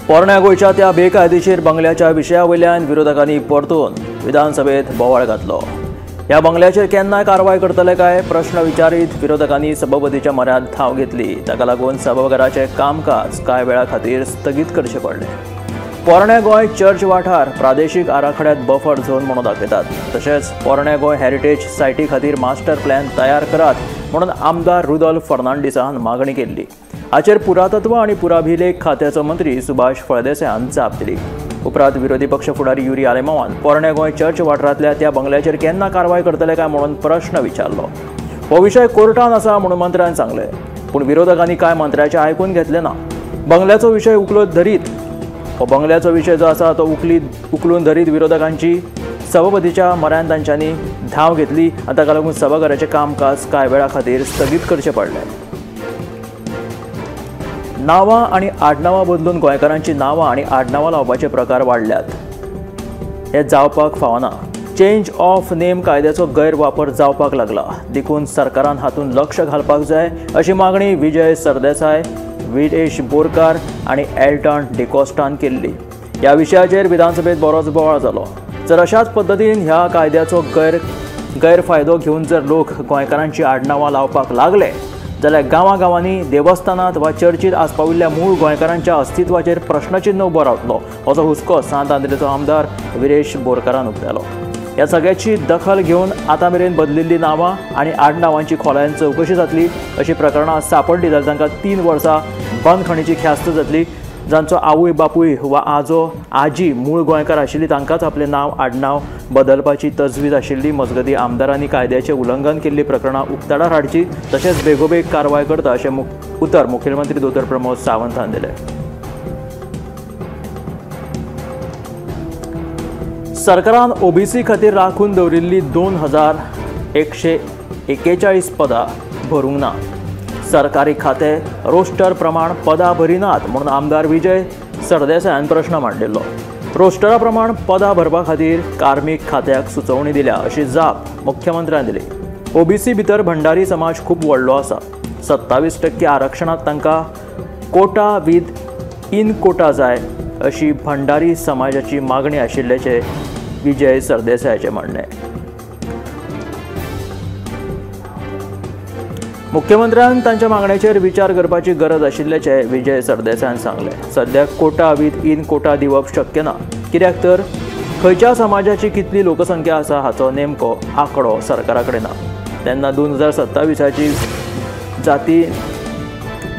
पोरण्या गोंयच्या त्या बेकायदेशीर बंगल्याच्या विशयावयल्यान विरोधकांनी परतून विधानसभेत बोवाळ घातलो। ह्या बंगल्याचेर केन्नाय कारवाय करतले काय प्रश्न विचारीत विरोधकांनी सभापतीच्या म्हऱ्यांत धांव घेतली। ताका लागून सभाघराचें कामकाज कांय वेळा खातीर स्थगीत करचें पडलें। पोरण्या गोंय चर्च वाठार प्रादेशीक आराखड्यात बफर झोन म्हणून दाखयतात। तशेंच पोरण्या गोंय हेरिटेज सायटी खातीर मास्टर प्लॅन तयार करात म्हणून आमदार रुदोल्फ फर्नांडिसान मागणी केल्ली। हाचेर पुरातत्व आनी पुराभिलेख खात्याचो मंत्री सुभाष फळदेसायान जाप दिली। उपरांत विरोधी पक्ष फुडारी युरी आलेमावान पोरण्या गोंय चर्च वाठारांतल्या त्या बंगल्याचेर केन्ना कारवाय करतले काय म्हणून प्रश्न विचारलो। हो विशय कोर्टान आसा म्हणून मंत्र्यान सांगलें, पूण विरोधकांनी काय मंत्र्याचें आयकून घेतलें ना। बंगल्याचो विशय उखलून धरीत हो बंगल्याचो विशय जो आसा तो उखलून धरीत विरोधकांची सभापतीच्या म्हऱ्यांत तांच्यांनी धांव घेतली आनी ताका लागून सभाघराचें कामकाज कांय वेळा खातीर स्थगीत करचें पडलें। नांवां आनी आडनांवां बदलून गोंयकारांची नांवां आनी आडनांवां लावपाचे प्रकार वाडल्यात। हे जावपाक फावना। चेंज ऑफ नेम कायद्याचो गैरवापर जावपाक लागला। देखून सरकारान हातूंत लक्ष घालपाक जाय अशी मागणी विजय सरदेसाय, विरेश बोरकार आनी एल्टन डिकोस्टान केल्ली। ह्या विशयाचेर विधानसभेत बरोच बोवाळ जालो। जर अशाच पद्दतीन ह्या कायद्याचो गैरफायदो घेवन जर लोक गोंयकारांची आडनांवां लावपाक लागले जाल्यार गांवांनी देवस्थानांत वा चर्चीत आसपाविल्ल्या मूळ गोंयकारांच्या अस्तित्वाचेर प्रश्नचिन्ह उबो रावतलो असो हुस्को सांत आंद्रेचो आमदार विरेश बोरकारान उक्तायलो। ह्या सगळ्याची दखल घेवन आतां मेरेन बदलिल्लीं नांवां आनी आडनांवांची खोलायेन चवकशी जातली। अशी प्रकरणां सापडलीं जाल्यार तांकां 3 वर्सां बंदखणीची ख्यास्त जातली। जांचो आवय बापूय वा आजो आजी मूळ गोंयकार आशिल्ली तांकांच आपलें नांव आडनांव बदलपाची तजवीज आशिल्ली। मजगतीं आमदारांनी कायद्याचें उल्लंघन केल्लीं प्रकरणां उक्ताडार हाडची तशेंच बेगोबेग कारवाय करता अशें उतर मुखेलमंत्री दोतोर प्रमोद सावंत हांणी दिलें। सरकारान ओबीसी खातीर राखून दवरिल्लीं 2141 पदां भरूंक ना। सरकारी खाते रोस्टर प्रमाण पदां भरिनात म्हणून आमदार विजय सरदेसायान प्रश्न मांडिल्लो। रोस्टरा प्रमाण पदां भरपा खातीर कार्मीक खात्याक सुचोवणी दिल्या अशी जाप मुख्यमंत्र्यान दिली। ओबीसी भितर भंडारी समाज खूब व्हडलो आसा। 27% आरक्षणांत तांकां कोटा विथ इन कोटा जाय अशी भंडारी समाजाची मागणी आशिल्ल्याचें विजय सरदेसायाचें म्हणणें। मुख्यमंत्र्यान तांच्या मागण्यांचेर विचार करपाची गरज आशिल्ल्याचें विजय सरदेसायान सांगलें। सद्याक कोटा विथ इन कोटा दिवप शक्य ना, कित्याक तर खंयच्या समाजाची कितली लोकसंख्या आसा हाचो नेमको आंकडो सरकारा कडेन ना। तेन्ना 2027ची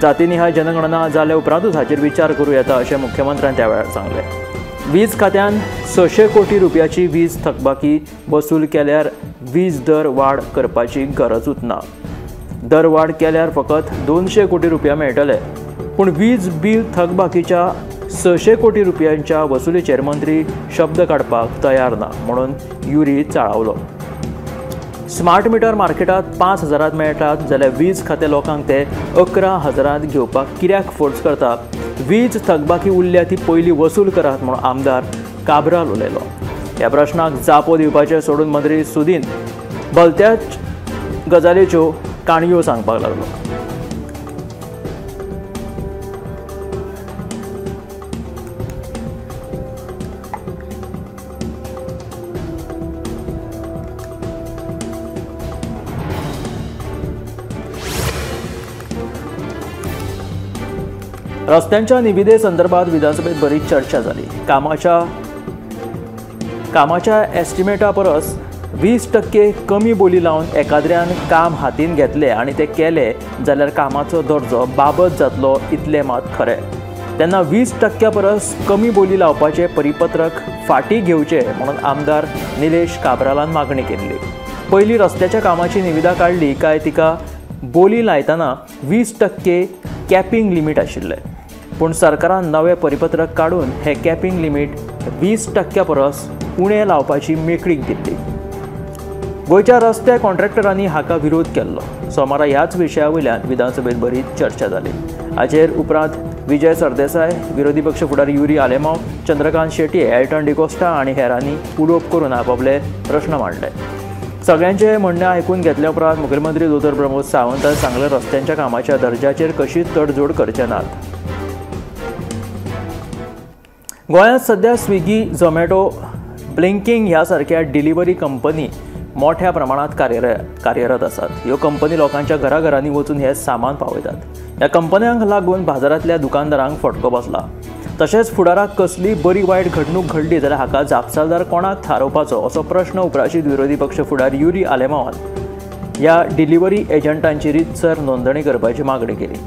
जातीनिहाय जनगणना जाल्या उपरांतूच हाचेर विचार करूं येता अशें मुख्यमंत्र्यान त्या वेळार सांगलें। वीज खात्यान 600 कोटी रुपयाची वीज थकबाकी वसूल केल्यार वीज दर वाड करपाची गरजूच ना। दर वाड केल्यार फकत 200 कोटी रुपया मेळटले, पूण वीज बील थकबाकीच्या 600 कोटी रुपयांच्या वसुलीचेर मंत्री शब्द काडपाक तयार ना म्हणून युरी चाळावलो। स्मार्ट मिटर मार्केटात 5,000 मेळटात जाल्यार वीज खाते लोकांक ते 11,000 घेवपाक कित्याक फोर्स करता। वीज थकबाकी उरल्या ती पयलीं वसूल करात म्हणून आमदार काब्राल उलयलो। ह्या प्रश्नाक जापो दिवपाचें सोडून मंत्री सुदीन भलत्याच गजालीच्यो काणयो सांगपाक लागलो। रस्त्यांच्या निविदे संदर्भात विधानसभेत बरीच चर्चा जाली। कामाच्या एस्टिमेटा परस 20% कमी बोली लावन एकाद्र्यान काम हातीन घेतले आनी ते केले जाल्यार कामाचो दर्जो बाबत जातलो इतलें मात खरें। तेन्ना 20% परस कमी बोली लावपाचें परिपत्रक फाटीं घेवचें म्हणून आमदार निलेश काब्रालान मागणी केल्ली। पयलीं रस्त्याच्या कामाची निविदा काडली काय तिका बोली लायतना 20% कॅपिंग लिमीट आशिल्लें, पूण सरकारान नवें परिपत्रक काडून हें कॅपिंग लिमीट 20% परस उणें लावपाची मेकळीक दिल्ली। गोंयच्या रस्ते कॉन्ट्रॅक्टरांनी हाका विरोध केल्लो। सोमारा ह्याच विशया वयल्यान विधानसभेत बरीच चर्चा जाली। हाचेर उपरांत विजय सरदेसाय, विरोधी पक्ष फुडारी युरी आलेमाव, चंद्रकांत शेट्ये, एल्टन डिकोस्टा आनी हेरांनी उलोवप करून आपआपले प्रश्न मांडले। सगळ्यांचे म्हणणे ऐकून घेतल्या उपरांत मुखेलमंत्री दोतोर प्रमोद सावंतान सांगले रस्त्यांच्या कामाच्या दर्जाचेर कशीच तडजोड करचे नात। गोंयांत सध्या स्विगी, झोमॅटो, ब्लिंकिंग ह्यासारख्या डिलिव्हरी कंपनी मोठ्या प्रमाणात कार्यरत असतात. ह्यो कंपनी लोकांच्या घराघरांनी वचून हे सामान पावयतात. ह्या कंपन्यांक लागून बाजारांतल्या दुकानदारांक फटको बसला. तशेंच फुडाराक कसली बरी वायट घडणूक घडली जाल्यार हाका जापसालदार कोणाक थारोवपाचो असो प्रश्न उपराशीत विरोधी पक्ष फुडारी युरी आलेमावान ह्या डिलिव्हरी एजंटांची रीतसर नोंदणी करपाची मागणी केली.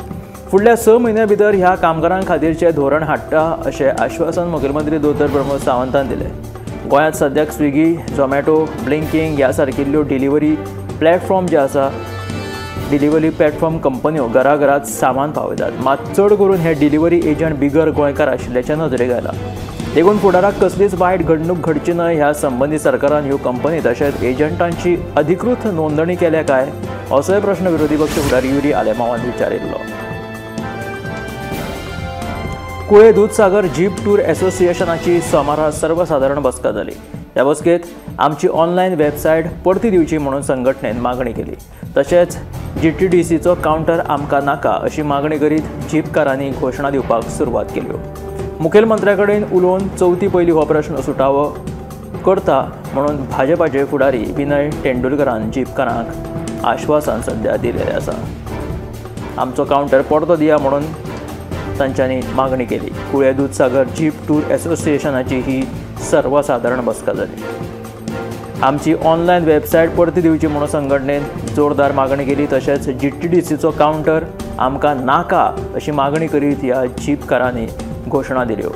फुडल्या 6 म्हयन्यां भितर ह्या कामगारां खातीरचें धोरण हाडटा अशें आश्वासन मुखेलमंत्री दोतर प्रमोद सावंतान दिलें. गोंयांत सद्याक स्विगी, झोमॅटो, ब्लिंकिंग ह्या सारकिल्ल्यो डिलिव्हरी प्लॅटफॉर्म जे आसा, डिलिव्हरी प्लॅटफॉर्म कंपन्यो घराघरांत सामान पावयतात. मात चड करून हे डिलिव्हरी एजंट बिगर गोंयकार आशिल्ल्याचे नदरेक आयला. देखून फुडाराक कसलीच वायट घडणूक घडची न्हय ह्या संबंदीत सरकारान ह्यो कंपनी तशेंच एजंटांची अधिकृत नोंदणी केल्या काय असोय प्रश्न विरोधी पक्ष फुडारी युरी आलेमावान विचारिल्लो. कुळे दूधसागर जीप टूर असोसिएशनाची सोमारा सर्वसाधारण बसका जाली. ह्या बसकेत आमची ऑनलायन वेबसायट परती दिवची म्हणून संघटनेन मागणी केली. तशेंच GTDCचो कावंटर आमकां नाका अशी मागणी करीत जीपकारांनी घोशणा दिवपाक सुरवात केल्यो. मुखेलमंत्र्या कडेन उलोवन चवथी पयली हो प्रश्न सुटावो करता म्हणून भाजपाचे फुडारी विनय तेंडुलकरान जीपकारांक आश्वासन सध्या दिलेलें आसा. आमचो कावंटर परतो दिया म्हणून तांच्यांनी मागणी केली. कुळे दूधसागर जीप टूर असोसिएशनाची ही सर्वसाधारण बसका जाली. आमची ऑनलायन वेबसायट परती दिवची म्हणून संघटनेन जोरदार मागणी केली. तशेंच GTDCचो कावंटर आमकां नाका अशी मागणी करीत ह्या जीपकारांनी घोशणा दिल्यो.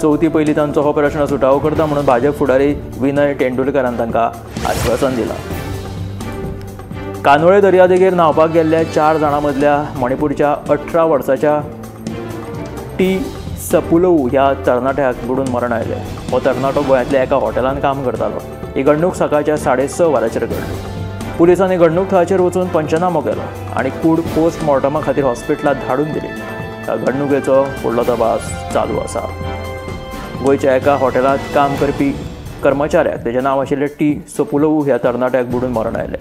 चवथी पयली तांचो हो प्रश्न सुटावो करता म्हणून भाजप फुडारी विनय तेंडुलकरान तांकां आश्वासन दिलां. कानोळे दर्यादेगेर न्हांवपाक गेल्ल्या 4 जाणां मदल्या मणिपूरच्या 18 वर्साच्या टी सपुलवू ह्या तरणाट्याक बुडून मरण आयलें. हो तरणाटो गोंयांतल्या एका हॉटेलांत काम करतालो. ही घडणूक सकाळच्या 6:30 वरांचेर घडली. पुलिसांनी घडणूक थळाचेर वचून पंचनामो केलो आनी कूड पोस्टमॉर्टमा खातीर हॉस्पिटलांत धाडून दिली. ह्या घडणुकेचो फुडलो तपास चालू आसा. गोंयच्या एका हॉटेलांत काम करपी कर्मचाऱ्याक तेजें नांव आशिल्लें टी सपुलवू ह्या तरणाट्याक बुडून मरण आयलें.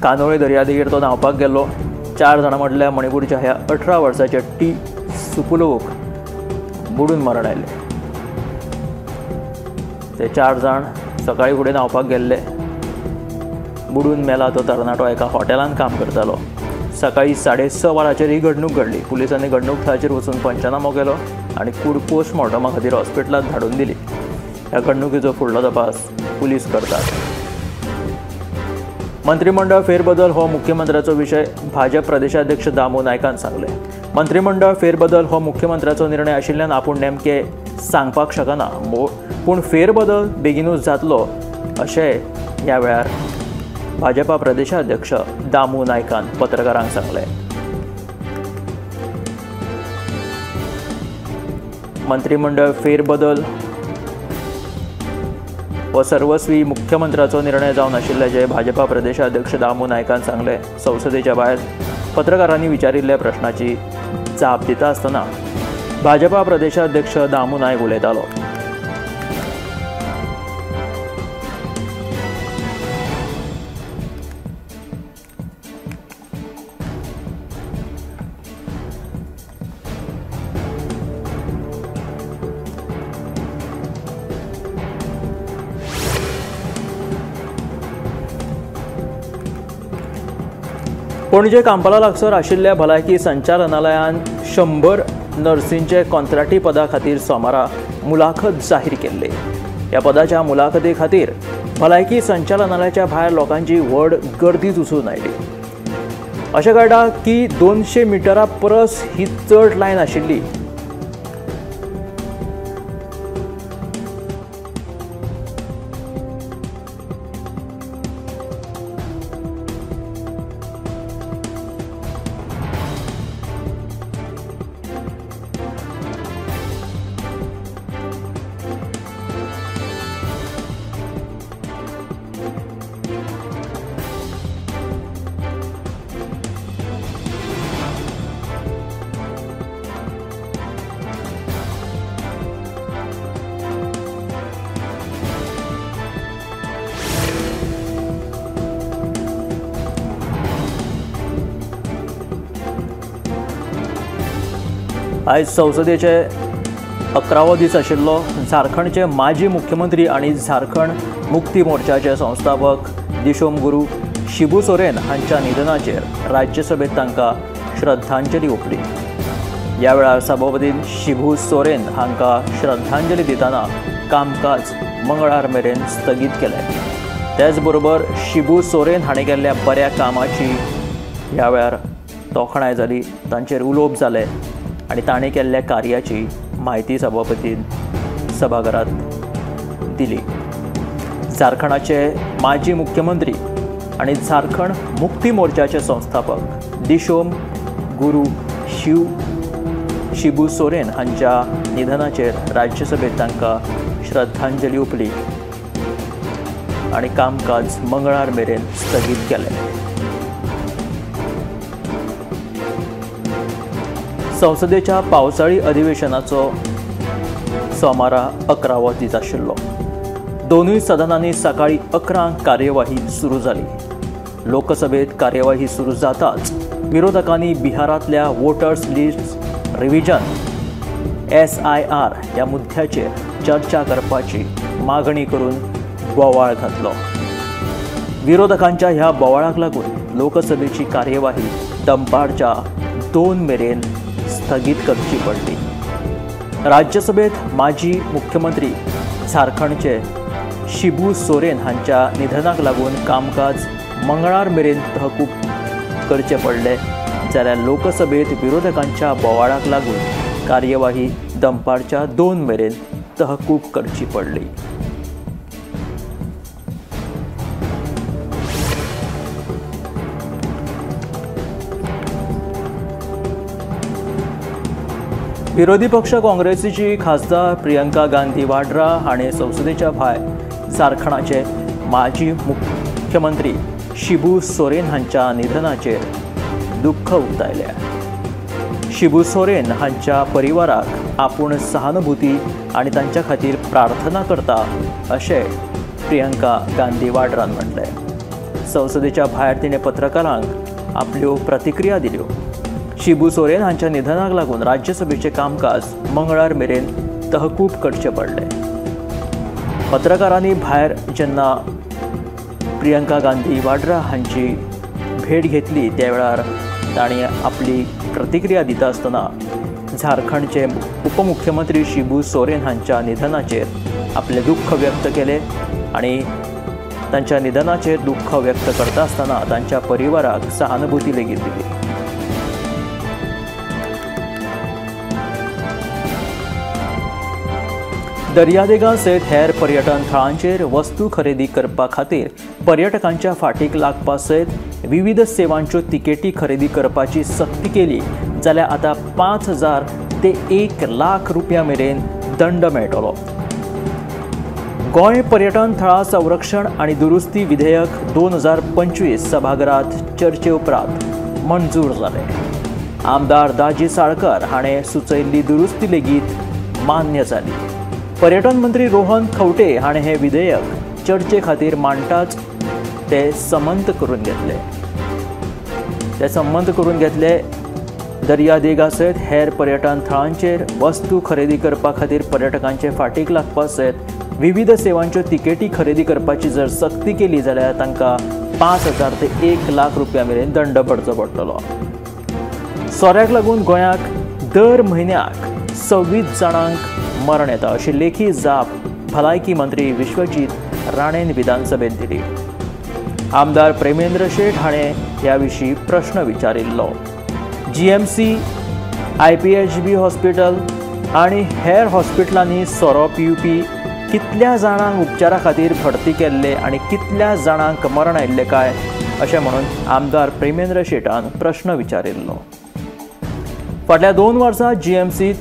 कानोळे दर्यादेगेर तो न्हांवपाक गेल्लो. 4 जाणां मदल्या मणिपूरच्या ह्या 18 वर्साच्या टी सपुलवूक बुडून मरण आयलें. ते 4 जाण सकाळी फुडें न्हांवपाक गेल्ले. बुडून मेला तो तरणाटो एका हॉटेलांत काम करतालो. सकाळी 6:30 वरांचेर ही घडणूक घडली. पुलिसांनी घडणूक थळाचेर वचून पंचनामो केलो आनी कूड पोस्टमॉर्टमा खातीर हॉस्पिटलांत धाडून दिली. ह्या घडणुकेचो फुडलो तपास पुलीस करतात. मंत्रिमंडळ फेरबदल हो मुख्यमंत्र्याचो विशय भाजप प्रदेशाध्यक्ष दामू नायकान सांगले. मंत्रिमंडळ फेरबदल हो मुख्यमंत्र्याचो निर्णय आशिल्ल्यान आपूण नेमकें सांगपाक शकना, पूण फेरबदल बेगीनूच जातलो अशें ह्या वेळार भाजपा प्रदेशाध्यक्ष दामू नायकान पत्रकारांक सांगलें. मंत्रिमंडळ फेरबदल हो सर्वस्वी मुख्यमंत्र्याचो निर्णय जावन आशिल्ल्याचें भाजपा प्रदेशाध्यक्ष दामू नायकान सांगलें. संसदेच्या भायर पत्रकारांनी विचारिल्ल्या प्रश्नाची जाप दिता आसतना भाजपा प्रदेशाध्यक्ष दामू नायक उलयतालो. पणजे कांपाला लागसर आशिल्ल्या भलायकी संचालनालयान 100 नर्सींचे कंत्राटी पदा खातीर सोमारा मुलाखत जाहीर केल्ली. ह्या पदाच्या मुलाखती खातीर भलायकी संचालनालयाच्या भायर लोकांची व्हड गर्दी दिसून आयली. अशें कळटा की 200 मिटरां परस ही चड लायन आशिल्ली. आयज संसदेचे 11वो दीस आशिल्लो. झारखंडचे माजी मुख्यमंत्री आणि झारखंड मुक्ती मोर्चाचे संस्थापक दिशोम गुरू शिबू सोरेन हांच्या निधनाचेर राज्यसभेत तांकां श्रद्धांजली ओंपली. ह्या वेळार सभापती शिबू सोरेन हांकां श्रद्धांजली दितना कामकाज मंगळार मेरेन स्थगीत केलें. त्याच बरोबर शिबू सोरेन हांणी केल्ल्या बऱ्या कामाची ह्या वेळार तोखणाय जाली, तांचेर उलोवप जालें आनी ताणें केल्ल्या कार्याची म्हायती सभापतीन सभाघरांत दिली. झारखंडाचे माजी मुख्यमंत्री आणि झारखंड मुक्ती मोर्चाचे संस्थापक दिशोम गुरू शिबू सोरेन हांच्या निधनाचेर राज्यसभेत तांकां श्रद्धांजली ओंपली आणि कामकाज मंगळार मेरेन स्थगीत केलें. संसदेच्या पावसाळी अधिवेशनाचो सोमारा 11वो दीस आशिल्लो. दोनूय सदनांनी सकाळी 11 कार्यवाही सुरू जाली. लोकसभेत कार्यवाही सुरू जाताच विरोधकांनी बिहारांतल्या वोटर्स लिस्ट रिव्हिजन SIR ह्या मुद्द्याचेर चर्चा करपाची मागणी करून बोवाळ घातलो. विरोधकांच्या ह्या बोवाळाक लागून लोकसभेची कार्यवाही दनपारच्या 2 मेरेन स्थगीत करची पडली. राज्यसभेत माजी मुख्यमंत्री झारखंडचे शिबू सोरेन हांच्या निधनाक लागून कामकाज मंगळार मेरेन तहकूब करचे पडले, जाल्यार लोकसभेत विरोधकांच्या बोवाळाक लागून कार्यवाही दनपारच्या 2 मेरेन तहकूब करची पडली. विरोधी पक्ष काँग्रेसीची खासदार प्रियंका गांधी वाड्रा हाणें संसदेच्या भायर झारखंडाचे माजी मुख्यमंत्री शिबू सोरेन हांच्या निधनाचेर दुख्ख उक्तायल्या. शिबू सोरेन हांच्या परिवाराक आपूण सहानुभूती आनी तांच्या खातीर प्रार्थना करता अशें प्रियंका गांधी वाड्रान म्हटलें. संसदेच्या भायर तिणें पत्रकारांक आपल्यो प्रतिक्रिया दिल्यो. शिबू सोरेन हांच्या निधनाक लागून राज्यसभेचें कामकाज मंगळार मेरेन तहकूब करचें पडलें. पत्रकारांनी भायर जेन्ना प्रियंका गांधी वाड्रा हांची भेट घेतली त्या वेळार तांणी आपली प्रतिक्रिया दिता आसतना झारखंडचे उपमुख्यमंत्री शिबू सोरेन हांच्या निधनाचेर आपलें दुख्ख व्यक्त केलें आनी तांच्या निधनाचेर दुख्ख व्यक्त करता आसतना तांच्या परिवाराक सहानुभूती लेगीत दिली. दर्यादेगां सयत हेर पर्यटन थळांचेर वस्तू खरेदी करपा खातीर पर्यटकांच्या फाटीक लागपा सयत विविध सेवांच्यो तिकेटी खरेदी करपाची सक्ती केली जाल्यार आतां 5,000 ते 1,00,000 रुपया मेरेन दंड मेळटलो. गोंय पर्यटन थळां संरक्षण आनी दुरुस्ती विधेयक 2025 सभाघरांत चर्चे उपरांत मंजूर जालें. आमदार दाजी साळकर हाणें सुचयल्ली दुरुस्ती लेगीत मान्य जाली. पर्यटन मंत्री रोहन खंवटे हाणें हें विधेयक चर्चे खातीर मांडटाच ते संमत करून घेतले. दर्यादेगा सयत हेर पर्यटन थळांचेर वस्तू खरेदी करपा खातीर पर्यटकांचे फाटीक लागपा सयत विविध सेवांच्यो तिकेटी खरेदी करपाची जर सक्ती केली जाल्यार तांकां 5,000 ते 1,00,000 रुपया मेरेन दंड भरचो पडटलो. सोऱ्याक लागून गोंयाक दर म्हयन्याक 26 जाणांक मरण येता अशी लेखी जाप भलायकी मंत्री विश्वजीत राणेन विधानसभेत दिली. आमदार प्रेमेंद्र शेट हाणें ह्या विशीं प्रश्न विचारिल्लो. GMC, IPHB हॉस्पिटल आनी हेर हॉस्पिटलांनी सोरो पिवपी कितल्या जाणांक उपचारा खातीर भरती केल्ले आनी कितल्या जाणांक मरण आयिल्लें काय अशें म्हणून आमदार प्रेमेंद्र शेटान प्रश्न विचारिल्लो. फाटल्या 2 वर्सां GMCत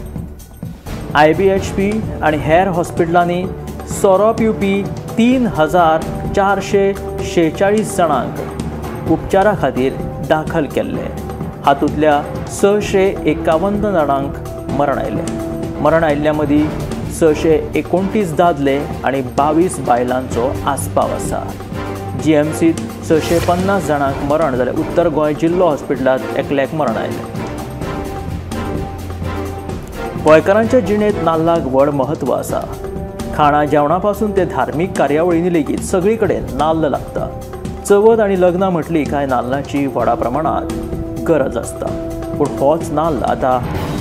IPHB आनी हेर हॉस्पिटलांनी सोरो पिवपी 3,446 जाणांक उपचारा खातीर दाखल केल्ले. हातूंतल्या 651 जाणांक मरण आयलें. मरण आयिल्ल्या मदीं 629 दादले आनी 22 बायलांचो आस्पाव आसा. GMCत 650 जाणांक मरण जाल्यार उत्तर गोंय जिल्लो हॉस्पिटलांत एकल्याक मरण आयलें. गोंयकारांच्या जिणेंत नाल्लाक व्हड म्हत्व आसा। खाणा जेवणापासून ते धार्मीक कार्यावळींनी लेगीत सगळी कडेन नाल्ल लागता। चवथ आनी लग्नां म्हटली काय नाल्लाची व्हडा प्रमाणात गरज आसता। पूण होच नाल्ल आतां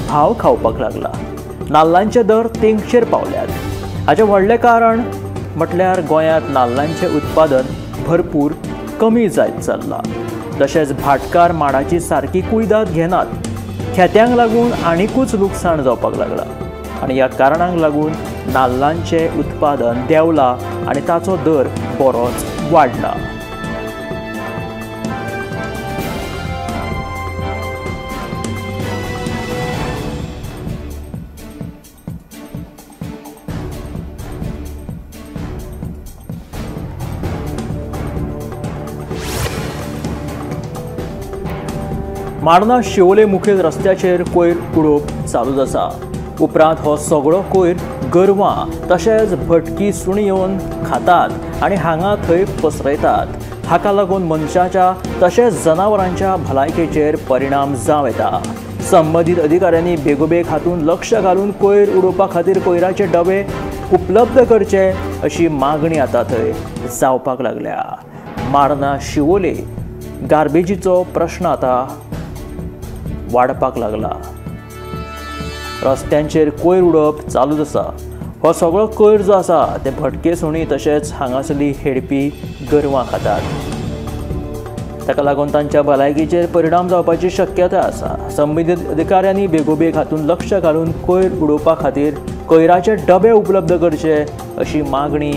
भाव खावपाक लागला। नाल्लांचे दर तेंगशेर पावल्यात। हाचें व्हडलें कारण म्हटल्यार गोंयांत नाल्लांचें उत्पादन भरपूर कमी जायत चल्लां। तशेंच भाटकार माडाची सारकी कुयदाद घेनात। खेत्यांक लागून आनीकूच लुकसाण जावपाक लागला आनी ह्या कारणांक लागून नाल्लांचें उत्पादन देंवलां आनी ताचो दर बरोच वाडला। माडना शिवोले मुखेल रस्त्याचेर कोयर उडोवप चालूच आसा। उपरांत हो सगळो कोयर गोरवां तशेंच भटकी सुणी येवन खातात आनी हांगा थंय पसरयतात। हाका लागून मनशाच्या तशेंच जनावरांच्या भलायकेचेर परिणाम जावं येता। संबंदीत अधिकाऱ्यांनी बेगोबेग हातूंत लक्ष घालून कोयर उडोवपा खातीर कोयराचे डबे उपलब्ध करचे अशी मागणी आतां थंय जावपाक लागल्या। माडना शिवोले गार्बेजीचो प्रश्न आतां वाडपाक लागला। रस्त्यांचेर कोयर उडोवप चालूच आसा। हो सगळो कोयर जो आसा ते भटके सुणी तशेंच हांगासरली हेडपी गोरवां खातात। ताका लागून तांच्या भलायकेचेर परिणाम जावपाची शक्यताय आसा। संबंदीत अधिकाऱ्यांनी बेगोबेग हातूंत लक्ष घालून कोयर उडोवपा खातीर कोयराचे डबे उपलब्ध करचे अशी मागणी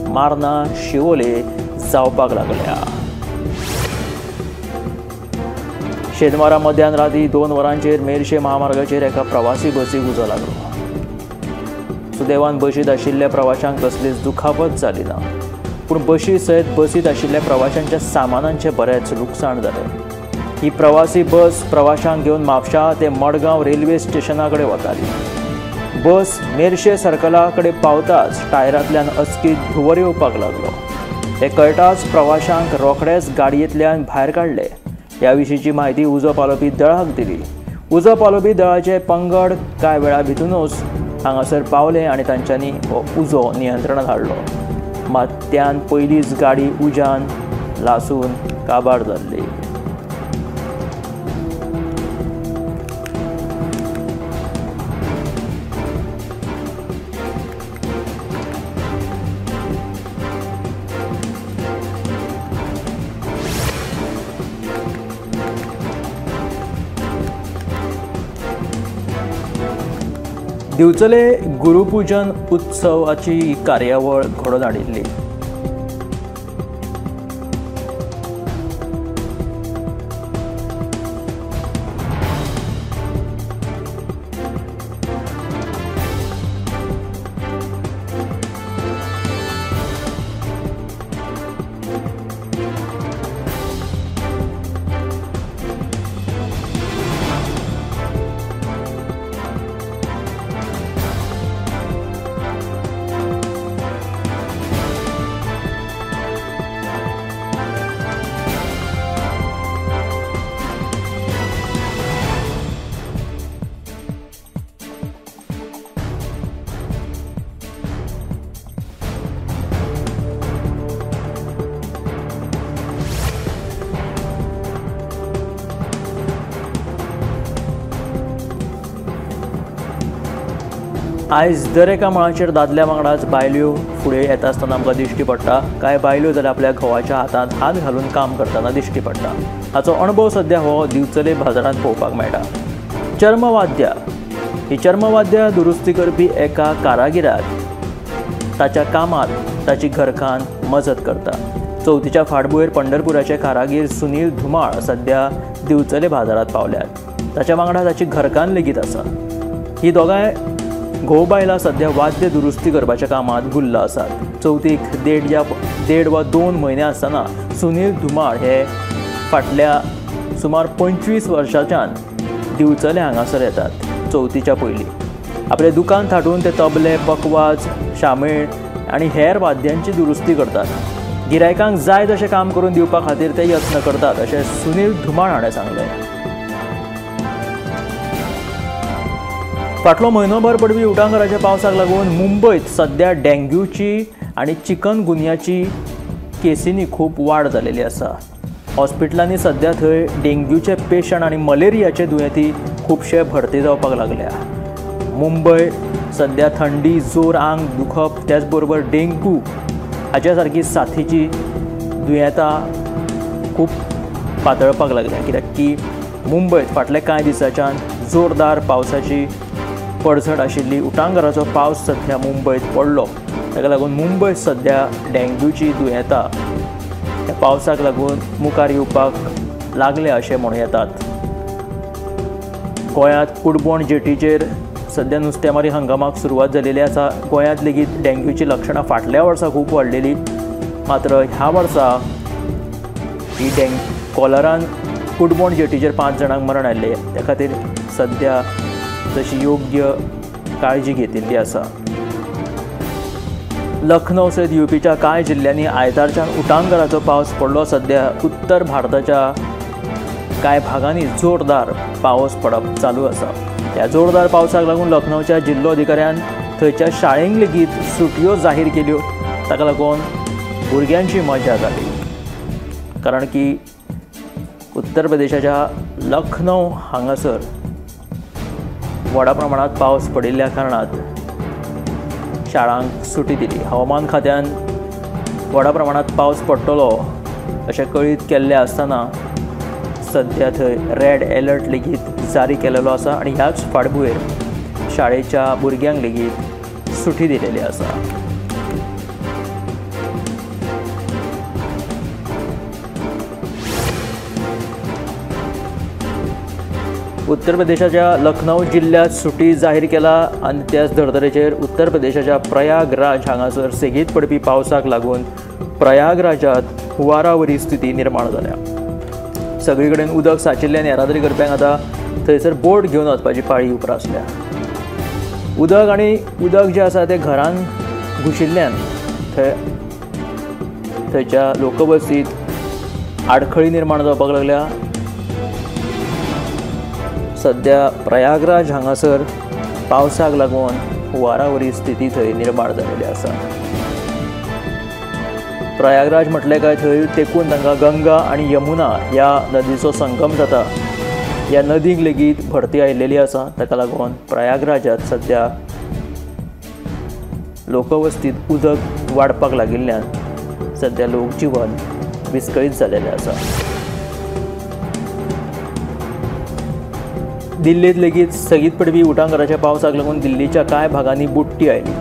माडना शिवोले जावपाक लागल्या। शेनवारा मध्यान राती 2 वरांचेर मेर्शे महामार्गाचेर एका प्रवासी बसीक उजो लागलो। सुदैवान बशीत आशिल्ल्या प्रवाशांक कसलीच दुखापत जाली ना, पूण बशी सयत बसीत आशिल्ल्या प्रवाशांच्या सामानांचें बरेंच लुकसाण जालें। ही प्रवासी बस प्रवाशांक घेवन म्हापशा ते मडगांव रेल्वे स्टेशना कडेन वताली। बस मेर्शे सर्कला कडेन पावताच टायरांतल्यान अचकीत धुंवर येवपाक लागलो। हे कळटाच प्रवाशांक रोखडेच गाडयेंतल्यान भायर काडले। ह्या विशींची म्हायती उजो पालोवपी दळाक दिली। उजो पालोवपी दळाचे पंगड कांय वेळा भितूनच हांगासर पावले आनी तांच्यांनी हो उजो नियंत्रणांत हाडलो। मात त्यान पयलींच गाडी उज्यान लासून काबार जाल्ली। दिवचले गुरुपूजन उत्सवाची कार्यावळ घडोवन हाडिल्ली। आयज दर एका मळाचेर दादल्या वांगडाच बायल्यो फुडें येता आसतना आमकां दिश्टी पडटा। कांय बायल्यो जाल्यार आपल्या घोवाच्या हातांत हात घालून काम करतना दिश्टी पडटा। हाचो अणभव सद्या हो दिवचले बाजारांत पळोवपाक मेळटा। चर्मवाद्य ही चर्मवाद्य दुरुस्ती करपी एका कारागिराक ताच्या कामांत ताची घरकान्न मजत करता। चवथीच्या फाटभुंयेर पंढरपुराचे कारागीर सुनील धुमाळ सद्या दिवचले बाजारांत पावल्यात। ताच्या वांगडा ताची घरकान्न लेगीत आसा। ही दोगांय घोव बायलां सद्या वाद्य दुरुस्ती करपाच्या कामांत गुल्ल आसात। चवथीक देड वा 2 म्हयने आसतना सुनील धुमाळ हे फाटल्या सुमार 25 वर्सांच्यान दिवचले हांगासर येतात। चवथीच्या पयलीं आपलें दुकान थाटून ते तबले, पकवाज, शामेळ आनी हेर वाद्यांची दुरुस्ती करतात। गिरायकांक जाय तशें काम करून दिवपा खातीर ते यत्न करतात अशें सुनील धुमाळ हाणें सांगलें। फाटलो म्हयनोभर पडपी उटंगाराच्या पावसाक लागून मुंबयत सध्या डेंग्यूची आनी चिकनगुन्याची केसींनी खूब वाड जालेली आसा. हॉस्पिटलांनी सध्या थंय डेंग्यूचे पेशंट आनी मलेरियाचे दुयेंती खुबशे भरती जावपाक लागल्या. मुंबय सध्या थंडी, जोर, आंग दुखप त्याच बरोबर डेंग्यू हाच्या सारकी साथीची दुयेंतां खूब पातळपाक लागल्या. कित्याक की मुंबयत फाटले कांय दिसांच्यान जोरदार पावसाची पडझड आशिल्ली. उटंगाराचो पावस सध्या मुंबयत पडलो. ताका लागून मुंबय सध्या डेंग्यूची दुयेंतां ह्या पावसाक लागून मुखार येवपाक लागले अशें म्हणूं येतात. गोंयांत कुडबोण जेटीचेर सध्या नुस्तेमारी हंगामाक सुरवात जालेली आसा. गोंयांत लेगीत डेंग्यूची लक्षणां फाटल्या वर्सा खूब वाडलेली. मात्र ह्या वर्सा ही कॉलरान कुडबोण जेटीचेर 5 जाणांक मरण आयिल्लें. त्या खातीर सध्या तशी योग्य काळजी घेतिल्ली आसा. लखनौ सयत यूपीच्या कांय जिल्ल्यांनी आयतारच्यान उटंगाराचो पावस पडलो. सध्या उत्तर भारताच्या कांय भागांनी जोरदार पावस पडप चालू आसा. ह्या जोरदार पावसाक लागून लखनौच्या जिल्लोधिकाऱ्यान थंयच्या शाळेंक लेगीत सुटयो जाहीर केल्यो. ताका लागून भुरग्यांची मजा जाली. कारण की उत्तर प्रदेशाच्या लखनौ हांगासर व्हडा प्रमाणांत पावस पडिल्ल्या कारणान शाळांक सुटी दिली. हवामान खात्यान व्हडा प्रमाणांत पावस पडटलो अशें कळीत केल्लें आसतना सध्या थंय रेड अलर्ट लेगीत जारी केलेलो आसा आनी ह्याच फाटभुंयेर शाळेच्या भुरग्यांक लेगीत सुटी दिलेली आसा. उत्तर प्रदेशाच्या लखनौ जिल्ह्यात सुटी जाहीर केला आनी त्याच धर्तरेचेर उत्तर प्रदेशाच्या प्रयागराज हांगासर सेगीत पडपी पावसाक लागून प्रयागराजात हुंवारावरी स्थिती निर्माण जाल्या. सगळी कडेन उदक साचिल्ल्यान येरादारी करप्यांक आतां थंयसर बोट घेवन वचपाची पाळी उप्रासल्या. उदक जें आसा तें घरांत घुशिल्ल्यान थंयच्या लोकवस्तीत आडखळी निर्माण जावपाक लागल्या. सध्या प्रयागराज हांगासर पावसाक लागून हुंवारावरी स्थिती थंय निर्माण जालेली आसा. प्रयागराज म्हटलें काय थंय तेकून तांकां गंगा आनी यमुना ह्या नदीचो संगम जाता. ह्या नदीक लेगीत भरती आयिल्ली आसा. ताका लागून प्रयागराजात सध्या लोकवस्तीत उदक वाडपाक लागिल्ल्यान सध्या लोकजीवन विस्कळीत जालेलें आसा. दिल्लीत लेगीत स्थगीत पडपी उटंगाराच्या पावसाक लागून दिल्लीच्या कांय भागांनी बुडटी आयली.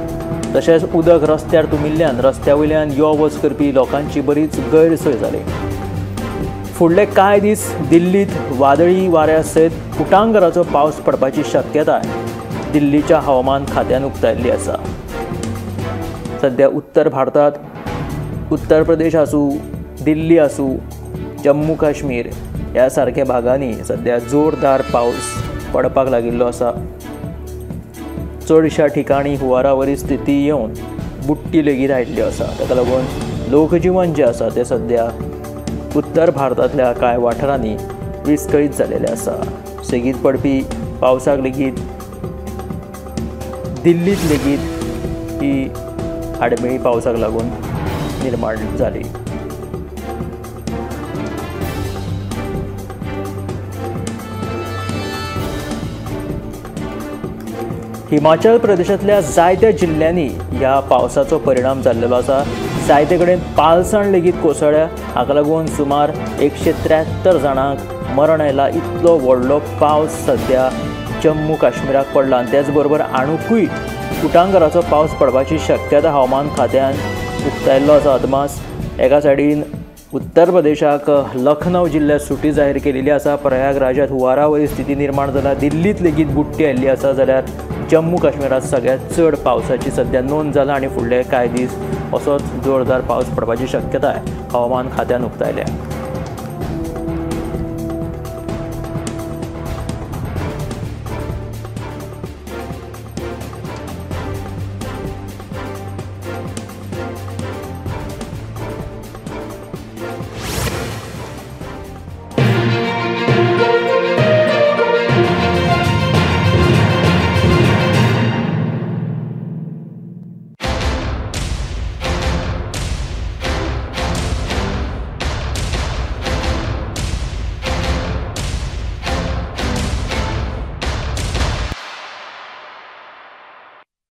तशेंच उदक रस्त्यार तुंबिल्ल्यान रस्त्या वयल्यान यो वच करपी लोकांची बरीच गैरसोय जाली. फुडले कांय दीस दिल्लीत वादळी वाऱ्या सयत उटंगाराचो पावस पडपाची शक्यताय दिल्लीच्या हवामान खात्यान उक्तायल्ली आसा. सध्या उत्तर भारतांत उत्तर प्रदेश आसूं, दिल्ली आसूं, जम्मू काश्मीर ह्या सारक्या भागांनी सध्या जोरदार पावस पडपाक लागिल्लो आसा. चडशा ठिकाणी हुंवारावरी स्थिती येवन बुडटी लेगीत आयिल्ल्यो आसा. ताका लागून लोकजीवन जें आसा तें सध्या उत्तर भारतांतल्या कांय वाठारांनी विस्कळीत जालेलें आसा. सेगीत पडपी पावसाक लेगीत दिल्लीत लेगीत ही आडमेळी पावसाक लागून निर्माण जाली. हिमाचल प्रदेशांतल्या जायत्या जिल्ल्यांनी ह्या पावसाचो परिणाम जाल्लेलो आसा. जायते कडेन पालसण लेगीत कोसळ्ळ्या. हाका लागून सुमार 173 जाणांक मरण आयलां. इतलो व्हडलो पावस सध्या जम्मू काश्मीराक पडला आनी त्याच बरोबर आणुकूय उटंगाराचो पावस पडपाची शक्यता हवामान खात्यान उक्तायल्लो आसा अदमास. एका सायडीन उत्तर प्रदेशाक लखनौ जिल्ह्यात सुटी जाहीर केलेली आसा. प्रयागराजात हुंवारावरी स्थिती निर्माण जाला. दिल्लीत लेगीत बुडटी आयिल्ली आसा. जाल्यार जम्मू काश्मीरात सगळ्यात चड पावसाची सध्या नोंद जाला आनी फुडले कांय दीस असोच जोरदार पावस पडपाची शक्यताय हवामान खात्यान उक्तायल्या.